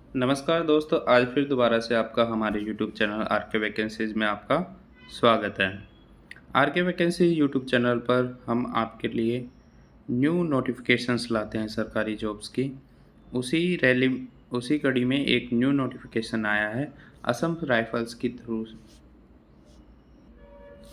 नमस्कार दोस्तों, आज फिर दोबारा से आपका हमारे यूट्यूब चैनल आर के वैकेंसीज़ में आपका स्वागत है। आर के वैकेंसी यूट्यूब चैनल पर हम आपके लिए न्यू नोटिफिकेशंस लाते हैं सरकारी जॉब्स की। उसी कड़ी में एक न्यू नोटिफिकेशन आया है असम राइफल्स की थ्रू।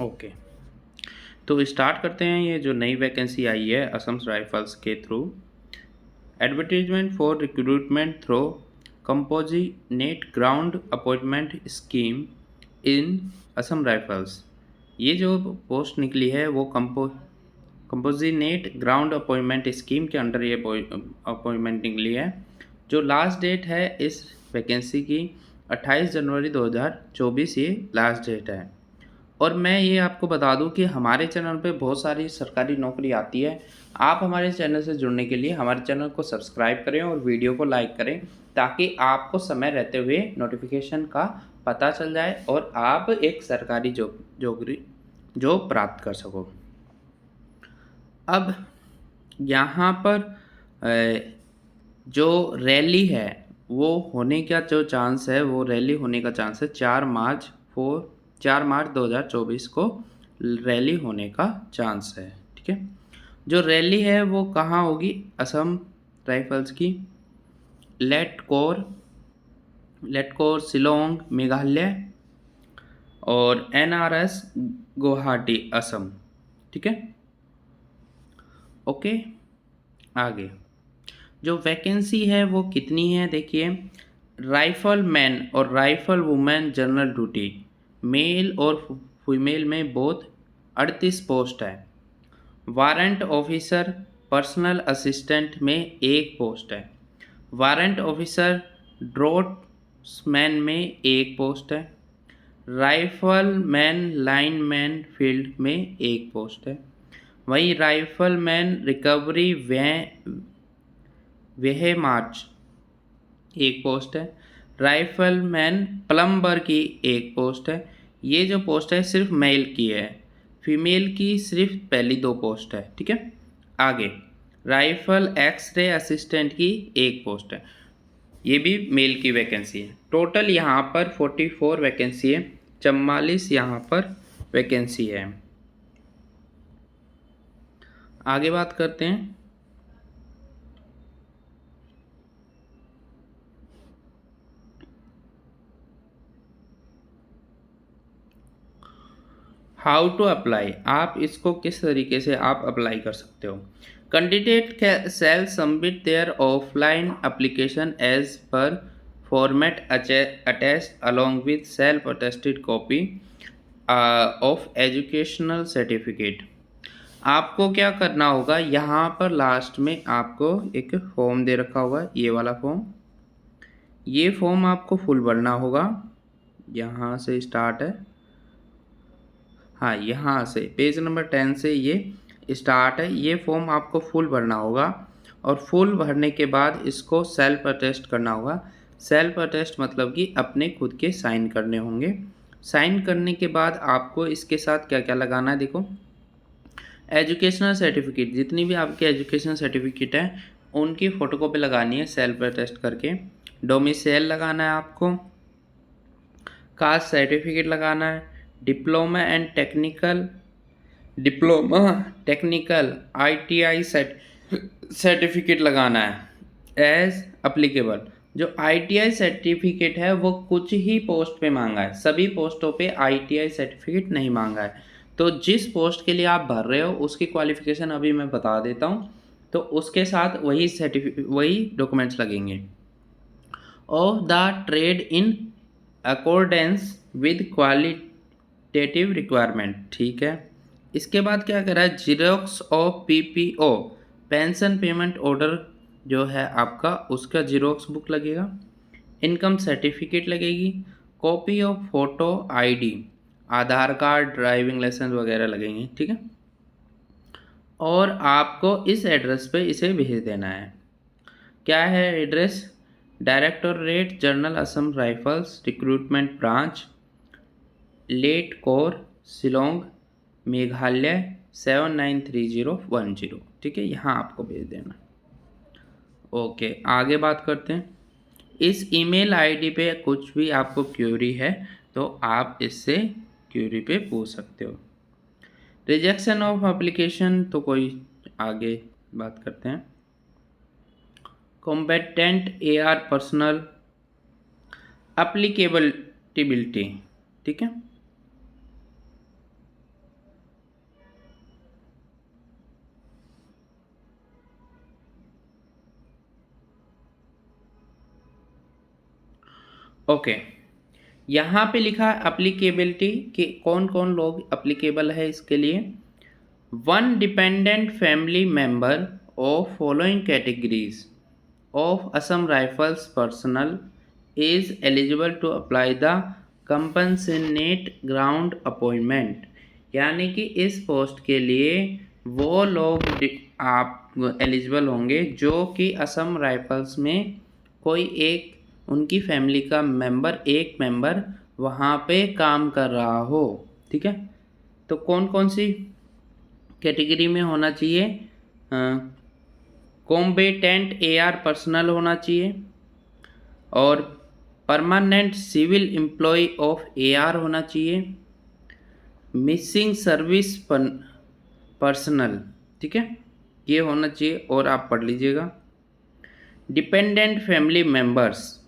ओके, तो स्टार्ट करते हैं। ये जो नई वैकेंसी आई है असम राइफल्स के through, advertisement for recruitment through compassionate ground appointment scheme in Assam rifles. ये जो पोस्ट निकली है वो कंपोजिनेट ग्राउंड अपॉइंटमेंट स्कीम के अंडर ये अपॉइंटमेंट निकली है। जो लास्ट डेट है इस वैकेंसी की 28 जनवरी 2024 ये लास्ट डेट है। और मैं ये आपको बता दूं कि हमारे चैनल पे बहुत सारी सरकारी नौकरी आती है। आप हमारे चैनल से जुड़ने के लिए हमारे चैनल को सब्सक्राइब करें और वीडियो को लाइक करें, ताकि आपको समय रहते हुए नोटिफिकेशन का पता चल जाए और आप एक सरकारी जॉब प्राप्त कर सको। अब यहाँ पर जो रैली है वो होने का जो चांस है, वो रैली होने का चांस है 4 मार्च 2024 को रैली होने का चांस है। ठीक है, जो रैली है वो कहाँ होगी? असम राइफल्स की लेटकोर शिलोंग मेघालय और NRS गुवाहाटी असम। ठीक है, ओके। आगे जो वैकेंसी है वो कितनी है देखिए। राइफल मैन और rifle women general duty, male और फीमेल में बोथ 38 पोस्ट है। वारंट ऑफिसर पर्सनल असिस्टेंट में एक पोस्ट है। वारंट ऑफिसर ड्रोट्समैन में एक पोस्ट है। राइफल मैन लाइनमैन फील्ड में एक पोस्ट है। वहीं राइफल मैन रिकवरी वह मार्च एक पोस्ट है। राइफल मैन प्लम्बर की एक पोस्ट है। ये जो पोस्ट है सिर्फ मेल की है, फीमेल की सिर्फ पहली 2 पोस्ट है। ठीक है, आगे राइफल एक्सरे असिस्टेंट की एक पोस्ट है, ये भी मेल की वैकेंसी है। टोटल यहाँ पर 44 वैकेंसी है, 44 यहाँ पर वैकेंसी है। आगे बात करते हैं। हाउ टू अप्लाई, आप इसको किस तरीके से आप अप्लाई कर सकते हो। Candidate shall submit their offline application as per format attached along with self attested copy of educational certificate. आपको क्या करना होगा, यहाँ पर लास्ट में आपको एक फॉर्म दे रखा होगा, ये वाला फॉर्म। ये फॉर्म आपको फुल भरना होगा। यहाँ से स्टार्ट है, हाँ यहाँ से पेज नंबर 10 से ये स्टार्ट है। ये फॉर्म आपको फुल भरना होगा और फुल भरने के बाद इसको सेल्फ अटेस्ट करना होगा। सेल्फ अटेस्ट मतलब कि अपने खुद के साइन करने होंगे। साइन करने के बाद आपको इसके साथ क्या क्या लगाना है देखो। एजुकेशनल सर्टिफिकेट, जितनी भी आपके एजुकेशनल सर्टिफिकेट है उनकी फ़ोटोकॉपी लगानी है सेल्फ अटेस्ट करके। डोमिसाइल लगाना है आपको। कास्ट सर्टिफिकेट लगाना है। डिप्लोमा टेक्निकल ITI सर्टिफिकेट लगाना है एज अप्लीकेबल। जो ITI सर्टिफिकेट है वो कुछ ही पोस्ट पे मांगा है, सभी पोस्टों पे ITI सर्टिफिकेट नहीं मांगा है। तो जिस पोस्ट के लिए आप भर रहे हो उसकी क्वालिफिकेशन अभी मैं बता देता हूँ, तो उसके साथ वही डॉक्यूमेंट्स लगेंगे। Of the trade in accordance with qualitative requirement. ठीक है, इसके बाद क्या करा है, xerox of PPO pension payment order जो है आपका, उसका जीरोक्स बुक लगेगा। इनकम सर्टिफिकेट लगेगी। Copy of photo ID, Aadhaar card, driving licence वगैरह लगेंगे। ठीक है, और आपको इस एड्रेस पे इसे भेज देना है। क्या है address? Directorate general Assam rifles recruitment branch, Laitkor Shillong Meghalaya 793010। ठीक है, यहाँ आपको भेज देना। ओके, आगे बात करते हैं। इस ईमेल आईडी पे कुछ भी आपको क्यूरी है तो आप इससे क्यूरी पे पूछ सकते हो। रिजेक्शन ऑफ एप्लीकेशन तो कोई आगे बात करते हैं। कॉम्पेटेंट एआर पर्सनल एप्लीकेबिलिटी, ठीक है। ओके, यहाँ पे लिखा है अप्लीकेबिलिटी कि कौन कौन लोग अप्लीकेबल है इसके लिए। One dependent family member of following categories of Assam rifles personnel is eligible to apply the compassionate ground appointment, यानी कि इस पोस्ट के लिए वो लोग आप एलिजिबल होंगे जो कि असम राइफल्स में कोई एक उनकी फैमिली का एक मेंबर वहाँ पे काम कर रहा हो, ठीक है। तो कौन कौन सी कैटेगरी में होना चाहिए? कॉम्बेटेंट एआर पर्सनल होना चाहिए, और permanent civil employ of AR होना चाहिए, मिसिंग सर्विस पर्सनल, ठीक है, ये होना चाहिए। और आप पढ़ लीजिएगा। Dependent family members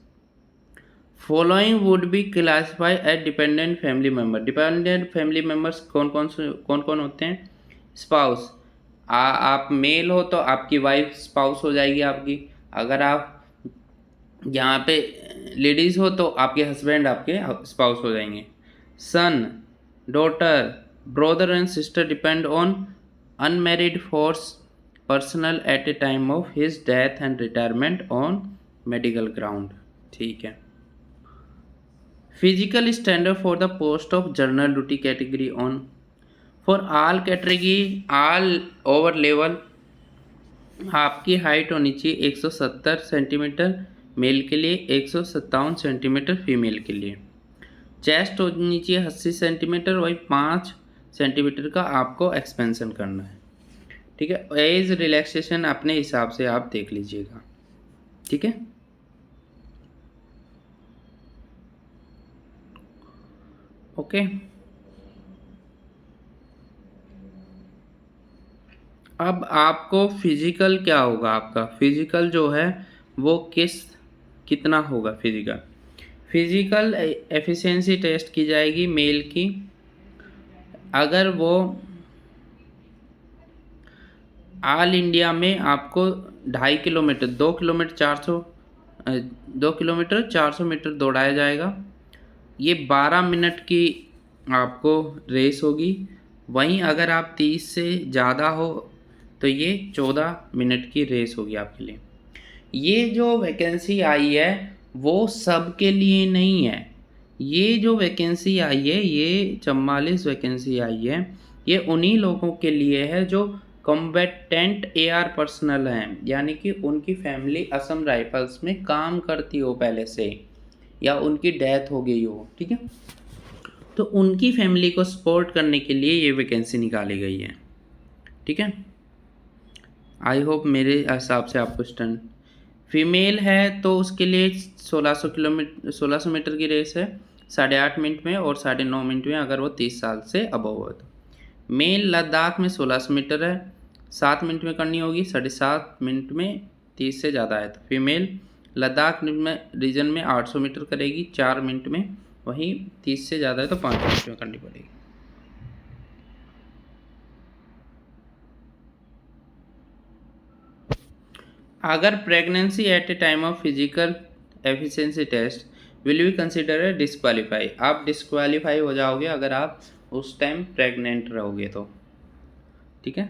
following would be classify age dependent family member. Dependent family members कौन कौन होते हैं? स्पाउस, आप मेल हो तो आपकी वाइफ स्पाउस हो जाएगी आपकी। अगर आप यहाँ पे लेडीज़ हो तो आपके हस्बैंड आपके स्पाउस हो जाएंगे। Son, daughter, brother and sister depend on unmarried force personal at a time of his death and retirement on medical ground, ठीक है। Physical standard for the post of general duty category on for all category all over level आपकी height होनी चाहिए 170 centimetre mail के लिए, 157 centimetre female के लिए। Chest होनी चाहिए 80 सेंटीमीटर, वही 5 सेंटीमीटर का आपको एक्सपेंशन करना है, ठीक है। एज रिलैक्सेशन अपने हिसाब से आप देख लीजिएगा, ठीक है। ओके, अब आपको फिजिकल क्या होगा? आपका फिजिकल जो है वो कितना होगा? फिजिकल एफिशिएंसी टेस्ट की जाएगी मेल की। अगर वो ऑल इंडिया में आपको 2.5 किलोमीटर 2 किलोमीटर 400 मीटर दौड़ाया जाएगा। ये 12 मिनट की आपको रेस होगी। वहीं अगर आप 30 से ज़्यादा हो तो ये 14 मिनट की रेस होगी आपके लिए। ये जो वैकेंसी आई है वो सब के लिए नहीं है। ये जो वैकेंसी आई है, ये 44 वैकेंसी आई है, ये उन्हीं लोगों के लिए है जो कॉम्बेटेंट एआर पर्सनल हैं, यानी कि उनकी फैमिली असम राइफल्स में काम करती हो पहले से या उनकी डेथ हो गई हो, ठीक है। तो उनकी फैमिली को सपोर्ट करने के लिए ये वैकेंसी निकाली गई है, ठीक है। आई होप मेरे हिसाब से आपको स्टैंड। फीमेल है तो उसके लिए 1600 मीटर की रेस है 8.5 मिनट में और 9.5 मिनट में अगर वो 30 साल से अबव हो तो। मेल लद्दाख में 1600 मीटर है 7 मिनट में करनी होगी, 7.5 मिनट में 30 से ज़्यादा है तो फीमेल लद्दाख में रीजन में 800 मीटर करेगी 4 मिनट में, वहीं 30 से ज़्यादा है तो 5 मिनट में करनी पड़ेगी। अगर pregnancy at a time of physical efficiency test will be consider disqualify, आप डिस्क्वालीफाई हो जाओगे अगर आप उस टाइम प्रेग्नेंट रहोगे तो, ठीक है।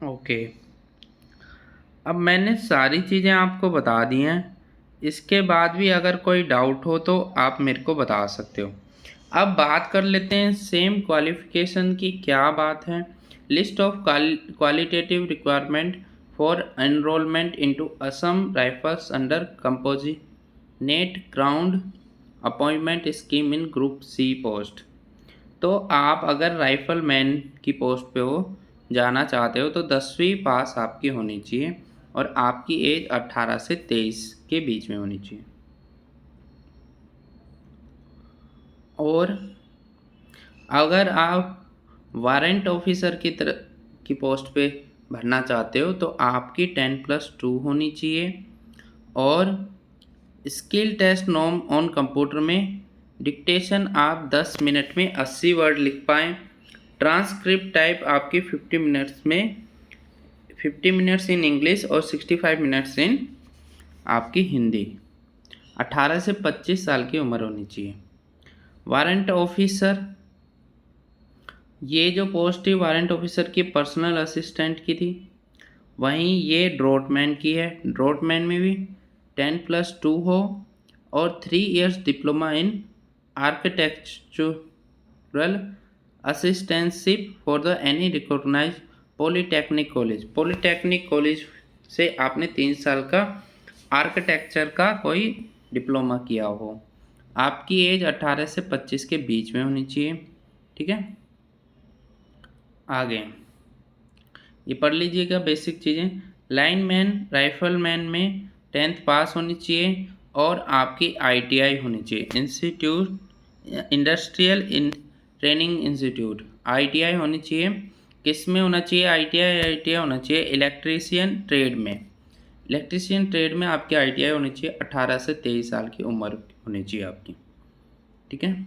ओके, अब मैंने सारी चीज़ें आपको बता दी हैं। इसके बाद भी अगर कोई डाउट हो तो आप मेरे को बता सकते हो। अब बात कर लेते हैं सेम क्वालिफिकेशन की क्या बात है। List of qualitative requirement for enrolment into Assam rifles under composite ground appointment scheme in group C post. तो आप अगर राइफल मैन की पोस्ट पे हो जाना चाहते हो तो 10वीं पास आपकी होनी चाहिए और आपकी एज 18 से 23 के बीच में होनी चाहिए। और अगर आप वारंट ऑफिसर की पोस्ट पे भरना चाहते हो तो आपकी 10+2 होनी चाहिए। और skill test norm on computer में डिक्टेशन आप 10 मिनट में 80 वर्ड लिख पाएँ। ट्रांसक्रिप्ट टाइप आपकी 50 मिनट्स इन इंग्लिश और 65 मिनट्स इन आपकी हिंदी। 18 से 25 साल की उम्र होनी चाहिए। वारंट ऑफिसर, ये जो पोस्ट थी वारंट ऑफिसर की पर्सनल असिस्टेंट की थी, वहीं ये ड्रॉटमैन की है। ड्रॉटमैन में भी 10+2 हो और 3 years diploma in architectural assistantship for the any recognise polytechnic college. Polytechnic college से आपने 3 साल का आर्किटेक्चर का कोई डिप्लोमा किया हो। आपकी एज 18 से 25 के बीच में होनी चाहिए। ठीक है, आगे ये पढ़ लीजिएगा बेसिक चीज़ें। लाइनमैन राइफलमैन में 10th पास होनी चाहिए और आपकी ITI होनी चाहिए, इंडस्ट्रियल ट्रेनिंग इंस्टीट्यूट। ITI होनी चाहिए। किस में होना चाहिए ITI होना चाहिए इलेक्ट्रीशियन ट्रेड में। इलेक्ट्रीशियन ट्रेड में आपकी ITI होनी चाहिए। 18 से 23 साल की उम्र होनी चाहिए आपकी। ठीक है,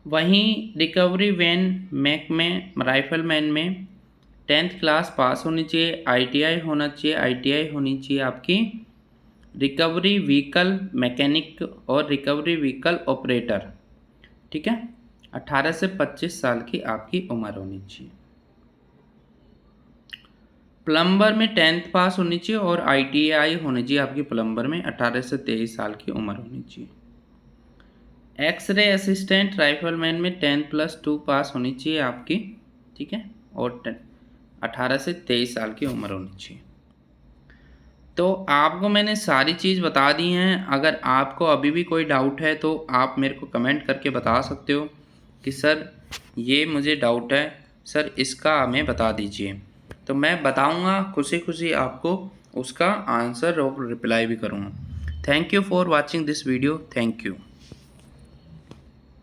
वहीं रिकवरी वैन मैक में राइफलमैन में 10th क्लास पास होनी चाहिए। ITI होना चाहिए। ITI होनी चाहिए आपकी रिकवरी व्हीकल मैकेनिक और रिकवरी व्हीकल ऑपरेटर। ठीक है, 18 से 25 साल की आपकी उम्र होनी चाहिए। प्लम्बर में 10th पास होनी चाहिए और ITI होनी चाहिए आपकी प्लम्बर में। 18 से 23 साल की उम्र होनी चाहिए। एक्सरे असिस्टेंट राइफलमैन में 10+2 पास होनी चाहिए आपकी। ठीक है, और 18 से 23 साल की उम्र होनी चाहिए। तो आपको मैंने सारी चीज़ बता दी हैं। अगर आपको अभी भी कोई डाउट है तो आप मेरे को कमेंट करके बता सकते हो कि सर ये मुझे डाउट है, सर इसका हमें बता दीजिए। तो मैं बताऊंगा, खुशी खुशी आपको उसका आंसर और रिप्लाई भी करूंगा। Thank you for watching this video. Thank you.